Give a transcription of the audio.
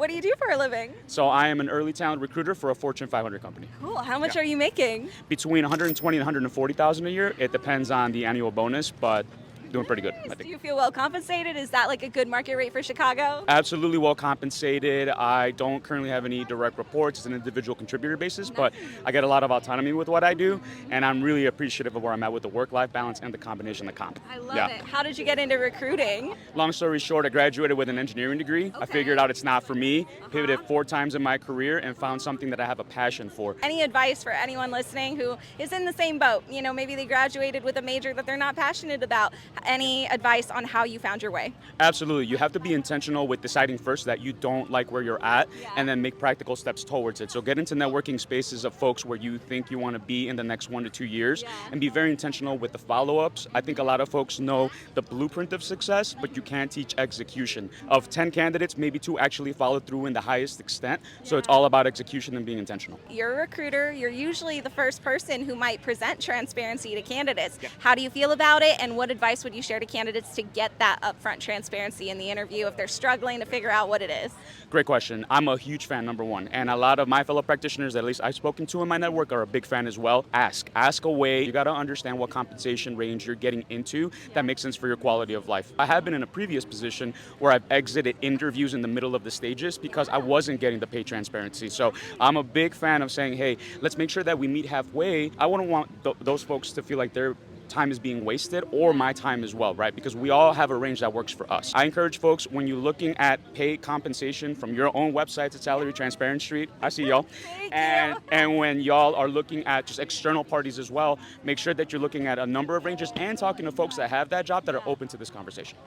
What do you do for a living? So I am an early talent recruiter for a Fortune 500 company. Cool. How much Yeah. are you making? Between 120 and 140,000 a year. It depends on the annual bonus, but doing pretty good, I Nice. Do think. you feel well compensated? Is that like a good market rate for Chicago? Absolutely well compensated. I don't currently have any direct reports. It's an individual contributor basis, but I get a lot of autonomy with what I do, and I'm really appreciative of where I'm at with the work-life balance and the combination of the comp. I love Yeah. it. How did you get into recruiting? Long story short, I graduated with an engineering degree. I figured out it's not for me, pivoted 4 times in my career, and found something that I have a passion for. Any advice for anyone listening who is in the same boat? You know, maybe they graduated with a major that they're not passionate about. Any advice on how you found your way? Absolutely. You have to be intentional with deciding first that you don't like where you're at Yeah. and then make practical steps towards it. So get into networking spaces of folks where you think you want to be in the next 1 to 2 years and be very intentional with the follow-ups. I think a lot of folks know the blueprint of success, but you can't teach execution. Of 10 candidates, maybe 2 actually follow through in the highest extent. So it's all about execution and being intentional. You're a recruiter. You're usually the first person who might present transparency to candidates. How do you feel about it? And what advice would you share to candidates to get that upfront transparency in the interview if they're struggling to figure out what it is? Great question. I'm a huge fan, number one. And a lot of my fellow practitioners, at least I've spoken to in my network, are a big fan as well. Ask away. You got to understand what compensation range you're getting into that makes sense for your quality of life. I have been in a previous position where I've exited interviews in the middle of the stages because I wasn't getting the pay transparency. So I'm a big fan of saying, hey, let's make sure that we meet halfway. I wouldn't want those folks to feel like their time is being wasted or my time as well, right? Because we all have a range that works for us. I encourage folks, when you're looking at pay compensation from your own websites at Salary Transparent Street, I see y'all, and when y'all are looking at just external parties as well, make sure that you're looking at a number of ranges and talking to folks that have that job that are open to this conversation.